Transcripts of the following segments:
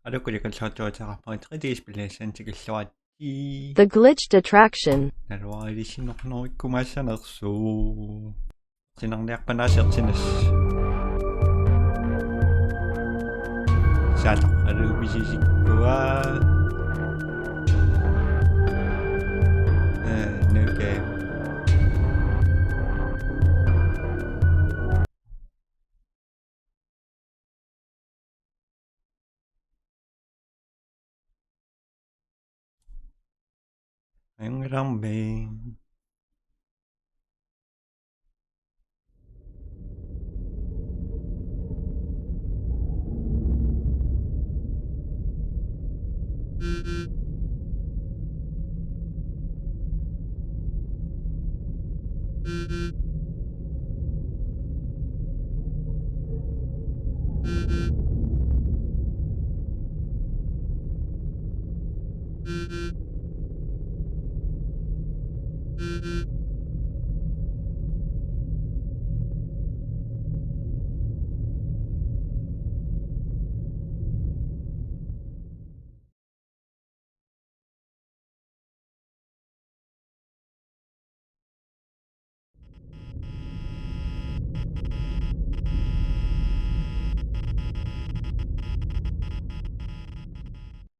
Alukuli konsortiotaqarpagi 3D-spillation tikilluati The glitched attraction. naluarilissinnornerikkumaassanersuu sinarniarpanaasiartinas saatoqqaluumisisikkuа nuke Angrambing.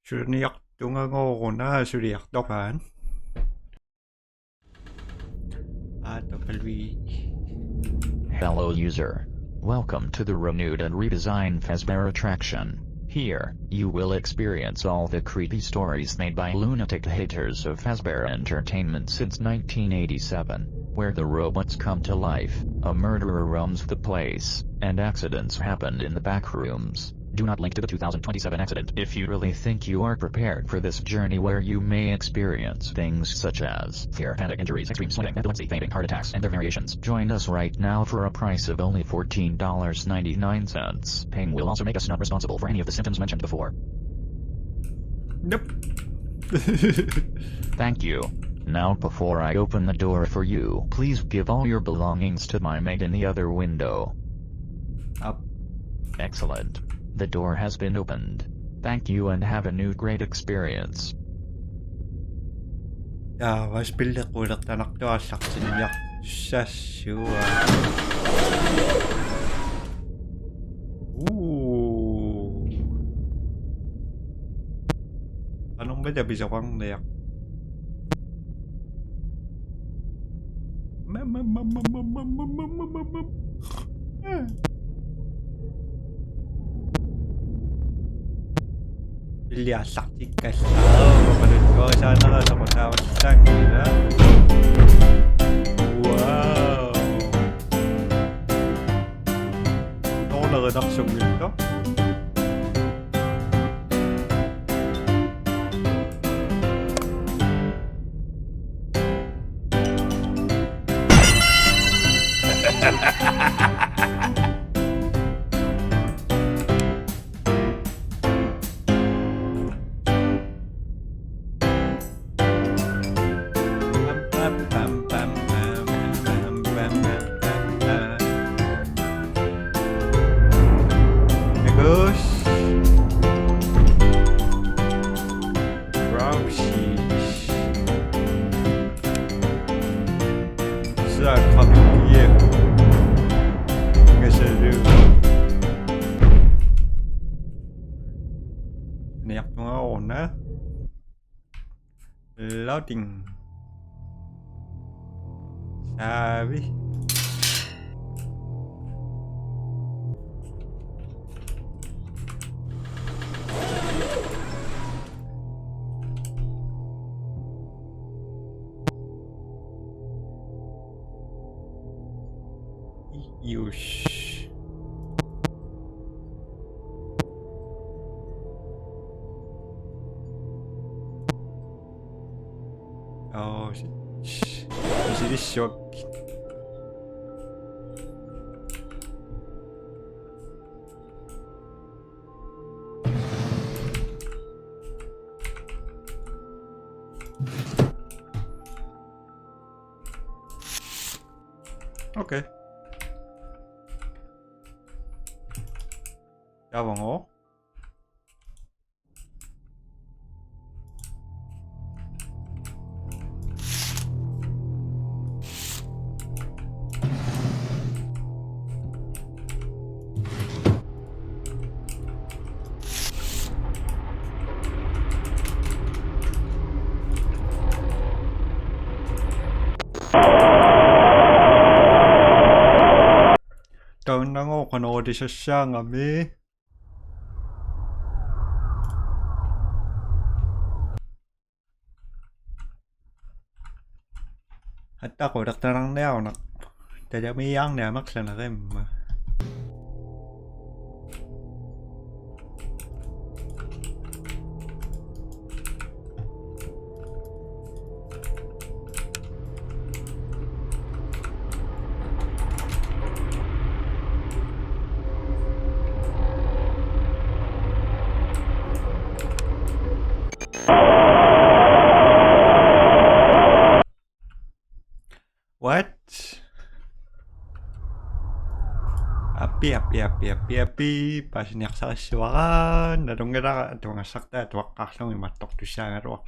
Suniartungangoruna suliartorpaan aatopalvi. Hello user. Welcome to the renewed and redesigned Fazbear attraction. Here, you will experience all the creepy stories made by lunatic haters of Fazbear Entertainment since 1987, where the robots come to life, a murderer roams the place, and accidents happen in the back rooms. Do not link to the 2027 accident if you really think you are prepared for this journey where you may experience things such as fear, panic, injuries, extreme sweating, epilepsy, fainting, heart attacks, and their variations. Join us right now for a price of only $14.99. Paying will also make us not responsible for any of the symptoms mentioned before. Nope. Thank you. Now before I open the door for you, please give all your belongings to my mate in the other window. Up. Excellent. The door has been opened. Thank you and have a new great experience. Vaspillequulertanartuassartiniartussua. Anong ba bisaquarniaq? Iliallartikkallaarma paluttuarisaaneraasaqutaavallaangila. Wow. Ornerenarsunngilta. Loading. Sabi. Yush. Oh, is it shock? Okay. 따봉어. 떠나고 건 어디서 시작하미? Hatta của đặc năng đeo nè. Tại cho mi ăn nè mắc là cái mà. What? Api pas niak sa siwakan na dong gara dong sakta tuak kasong matok tu siya ngaro.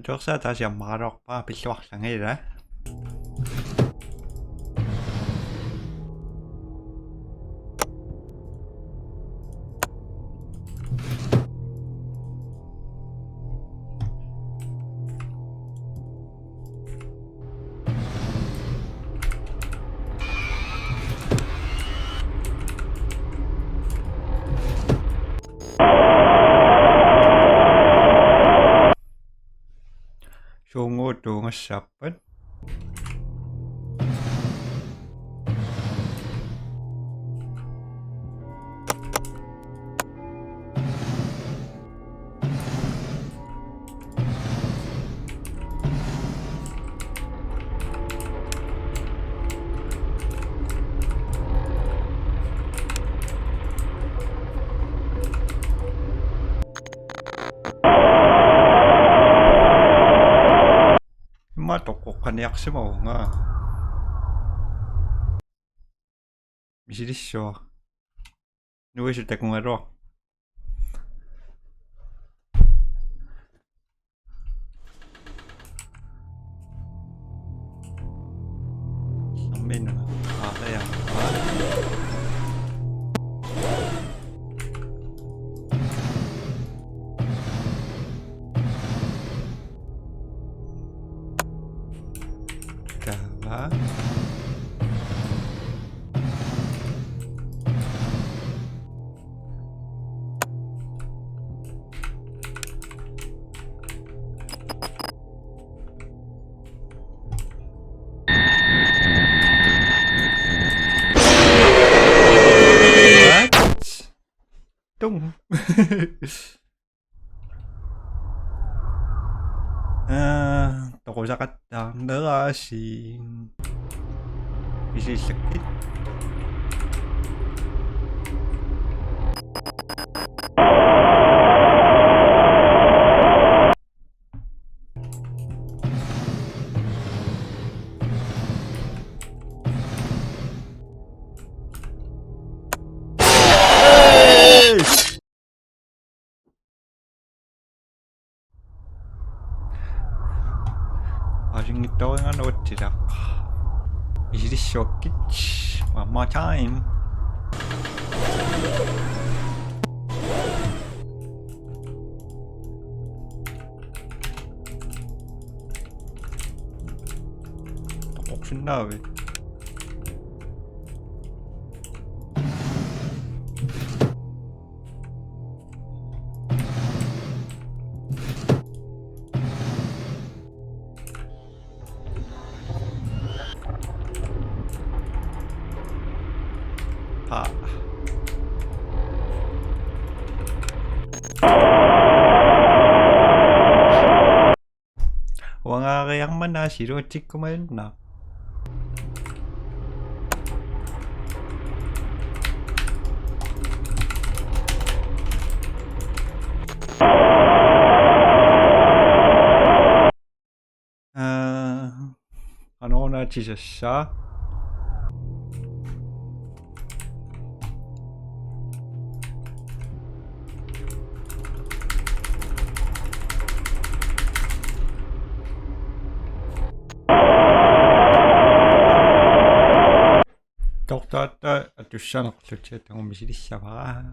Choksa 다시 말ок 봐 비시 확장해라. Sungo tungo sapat. Ma 똑똑한 약시 먹어. 미시리쇼. 누구 있을 때 공하러. 선배는 아야. 자. 똥. 또 고작았다. 너가 씨. 이제 시작해. 아직 또 하나 어찌다. 이리 쇼kitch. One more time. 신나 왜? 아. Wanga kayang mana shiro chik kumain na. Ano na chisasa? Doktor atushan akluchet ang umisilisa ba?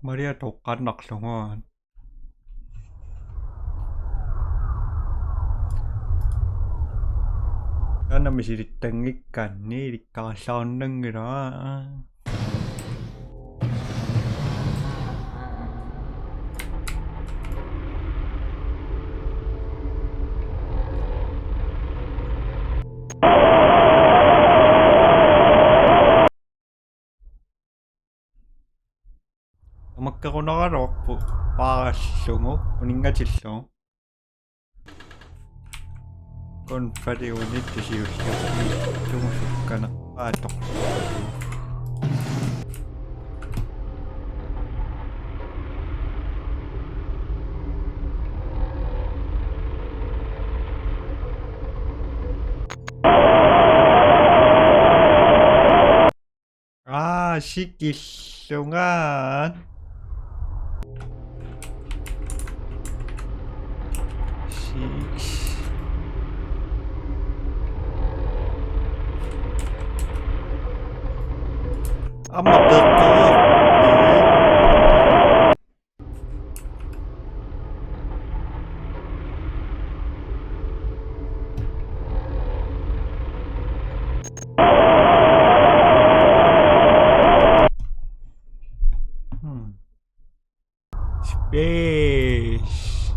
Maria 독한 낙성원 Ano misiritangik ka ni kasaon ng gira. Magkaroon na karok po pakasyo uning nga chilso konfari unit siyo tumusok ka na patok sikisungan Ama betul. Space.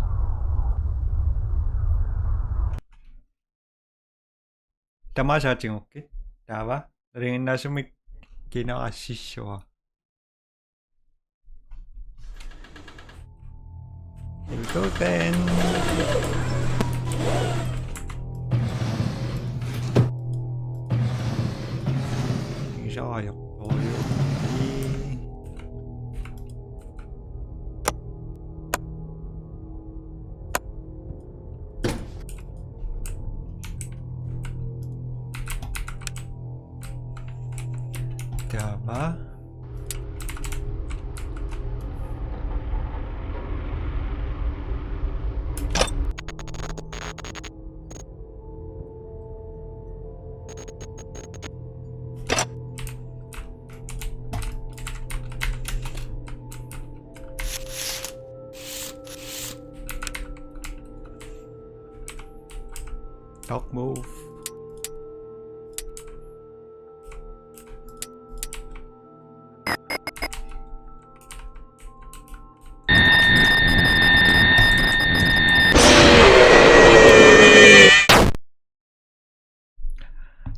Tama sa ating okay? Tama? Ringin na sumik kinakasisyo. Here we go then. Isa kayak toyo. Diba? Talk move.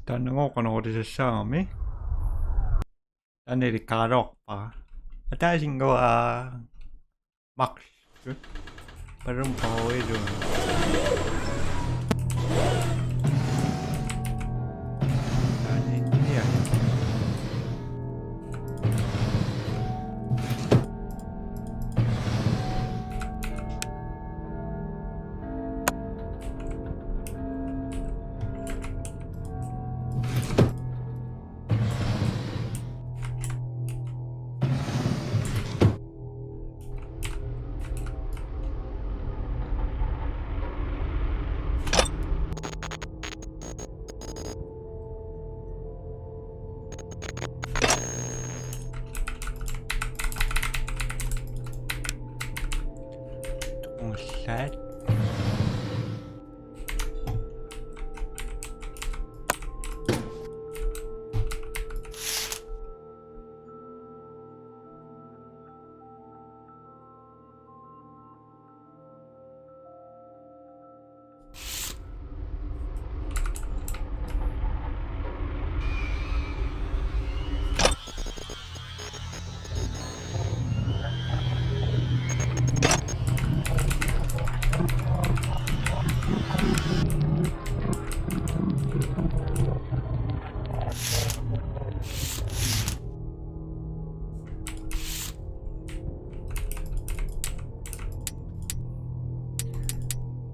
Tanong ko kung ako sa Sami. Ano yung karok pa? Atasin ko Max. Parang pahoy doon. Ano hindi yan? Set.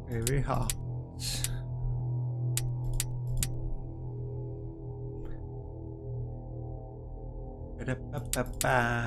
Very hot. Ba-da-ba-ba-ba.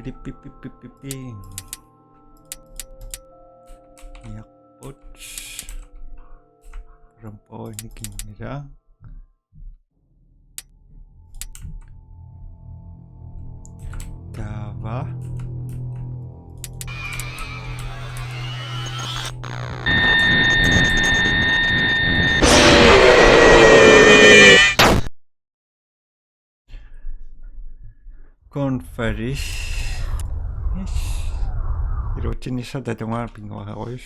Pi-di-pi-pi-pi-pi-pi. Yakut. Perempuan ini gini. Java. Conferis. 이렇게 있어도 동안 빙고하고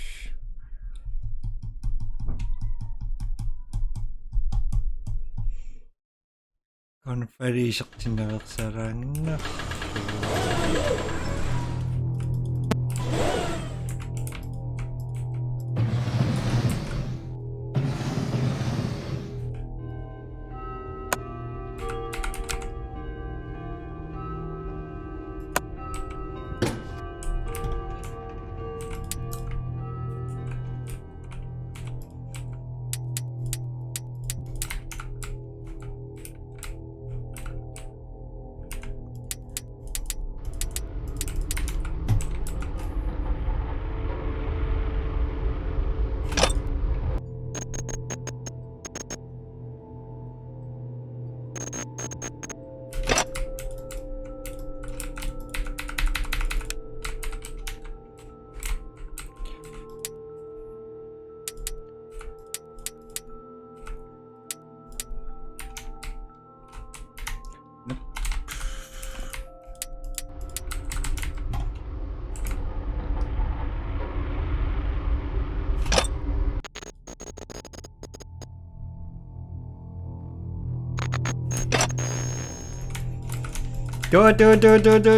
Conferis 진행학사라는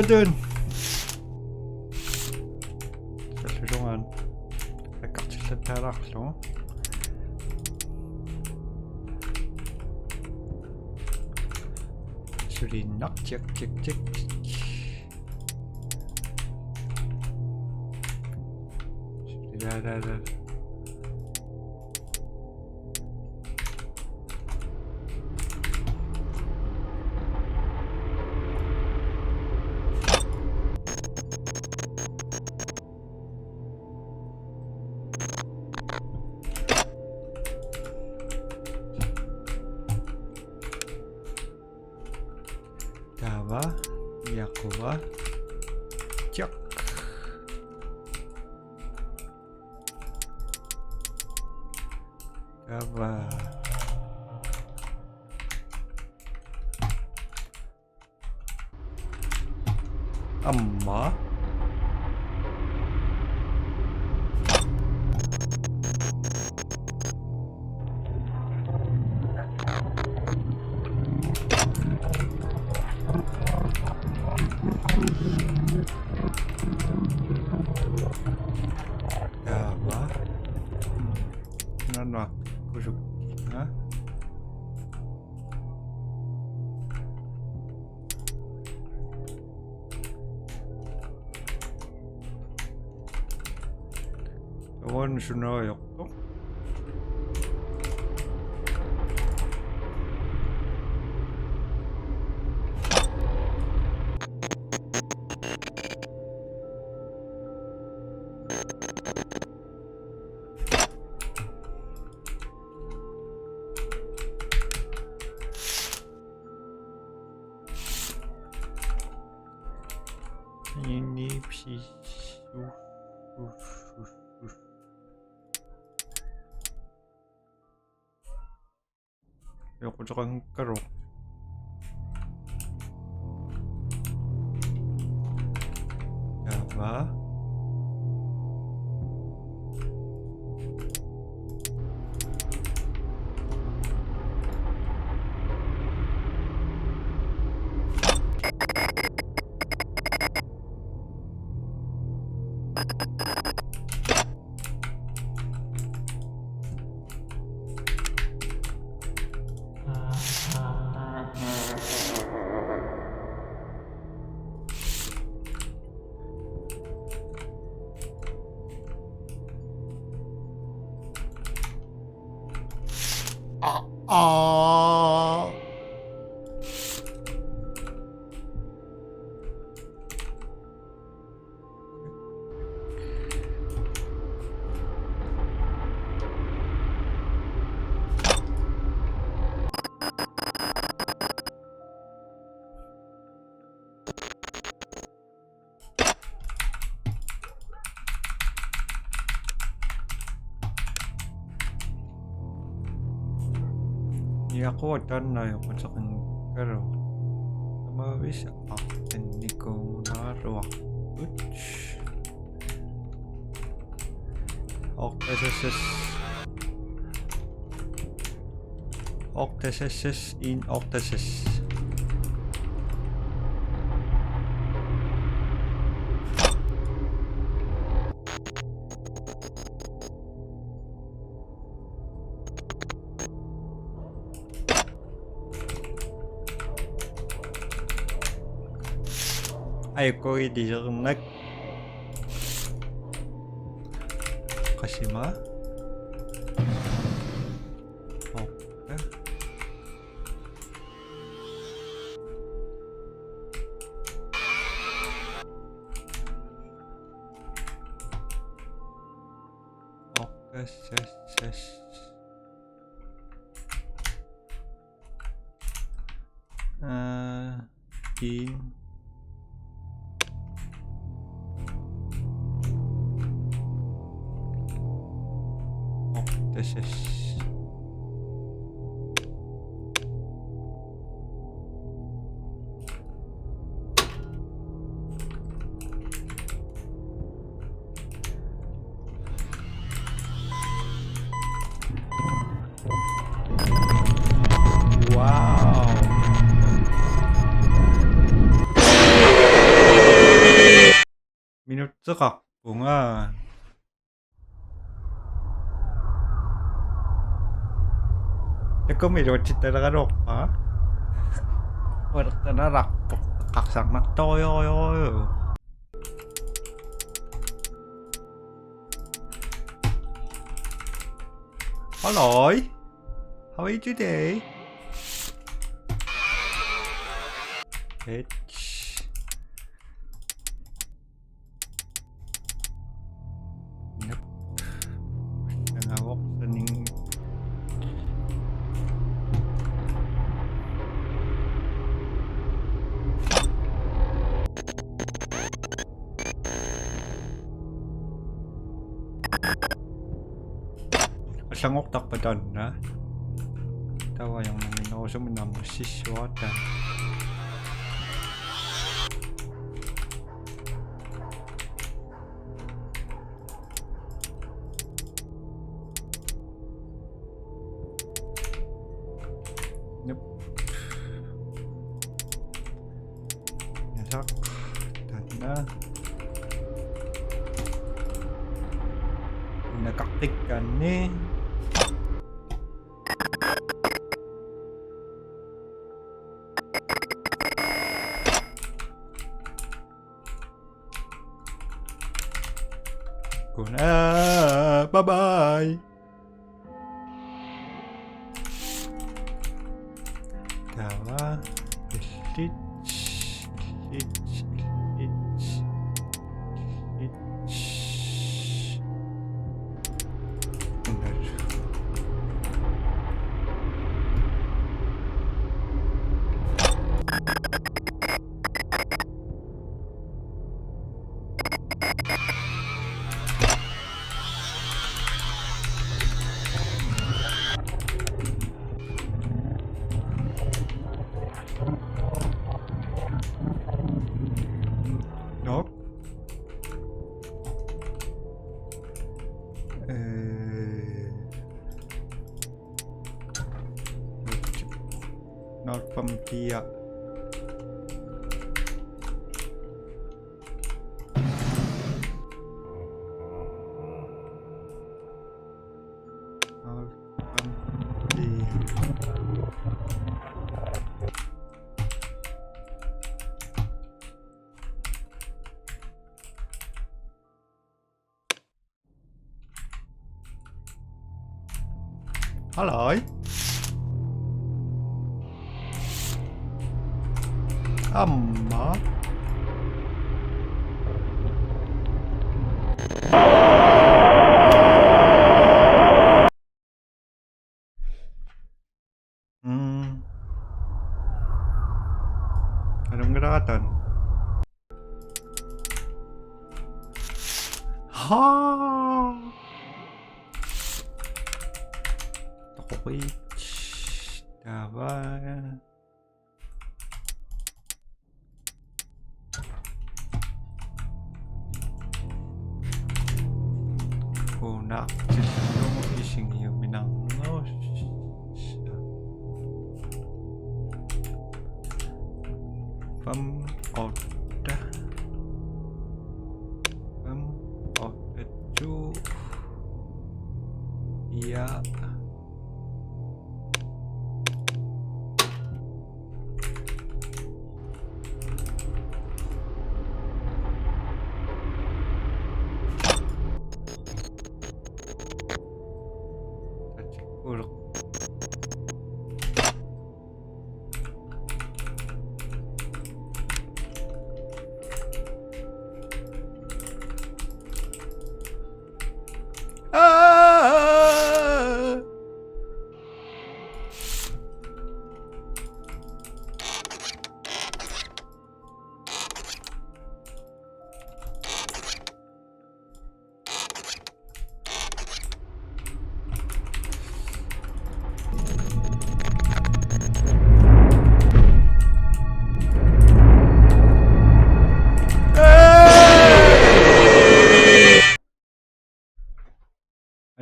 dun. 죄송한 같이 세타락소. 소리 낙직직직. 라라라. Java, Yakova, Chuck. Java. Amma. Java. Nó kusuk. Hah? 저건 준호였고. ini 요거 저건 가루 Java Aku tannayo kung sa kang karo. Mawis ako ni ko naro. Uch. Octasus in Octasus. Ay ko di nag Kashima. Okay. Okay, in this is wow. minu트가 bunga. Ikaw may rochit na nakarok, ha? Wala ka na rakpok. Kaksak na toyo. Hello? How are you today? Bitch. Nope. Nangawak sa ning... Sangok tak pa doon na. Tawa yung naminaw mo siswatan. Nope. Yasak. Tanda. Nakaktik ka ni. Bye-bye. Tawa. Nope. Not from Tia. Halloj! Amma! Anong gerakan? Ha! Tokovic. Давай. Kunak. Yung ising yung minangos. Oda. Oda cu. Iya. Uruk. Ah!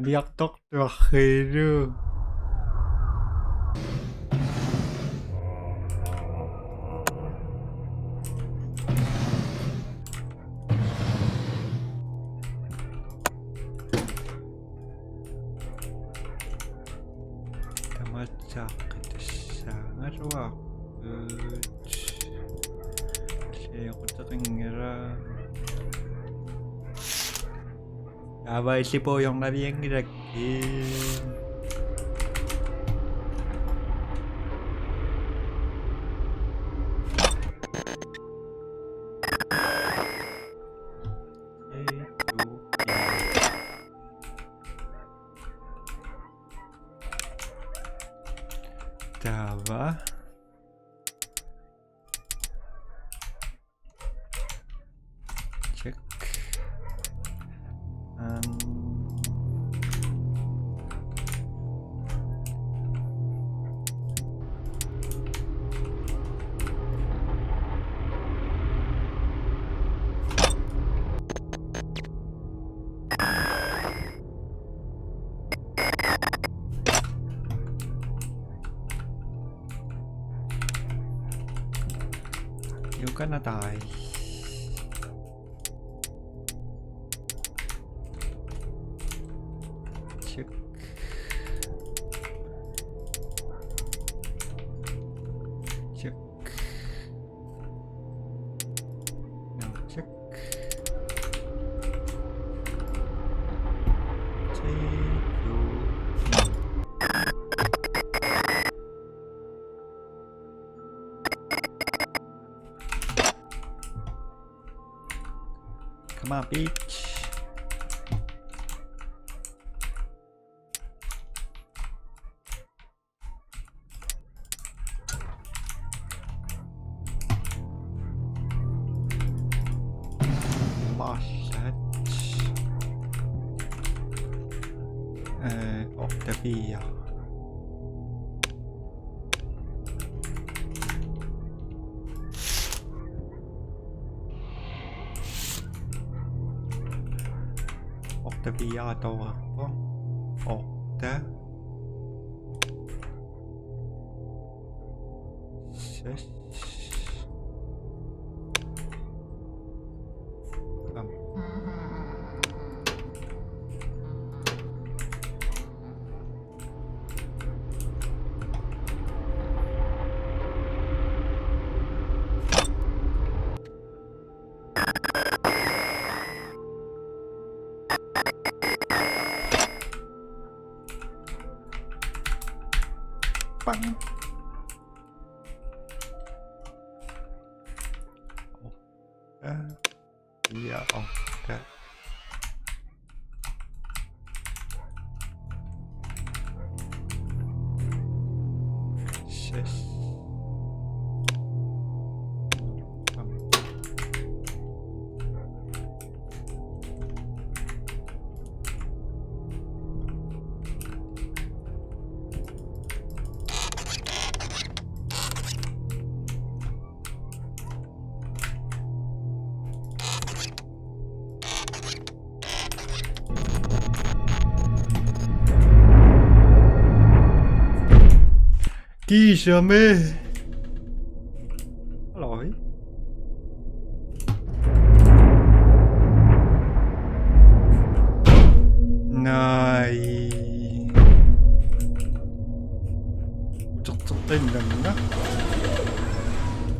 Diaktok terakhir. Macak kita sangat waktu. Saya aku teringira. Và si po yung nabiyang nirakin. Dawa. Check. Yêu cách nó tài. Check. Check. Now check. Come on, bitch. Octavia. Octavia đâu à? Octa. 빵. 이야, 그래. 쉐스. Jamais. Alors oui. Này. Çok 된다는가?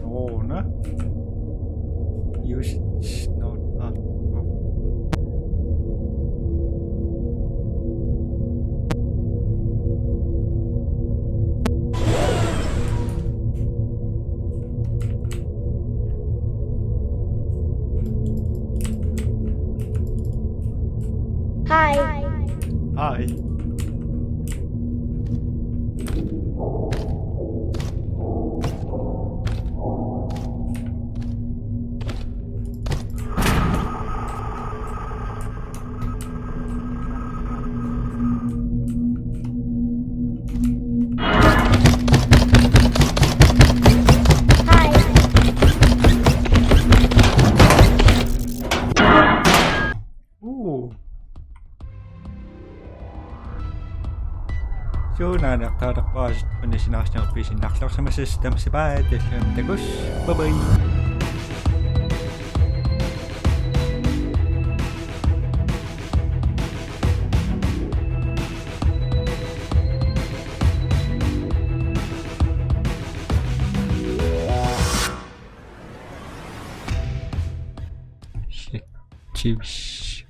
오나? Use not up. Hi. Hi. Şuna naktarak bazı konuşmalar peşin naklaşma sistem sebae desem tegus. Bye bye. Chips.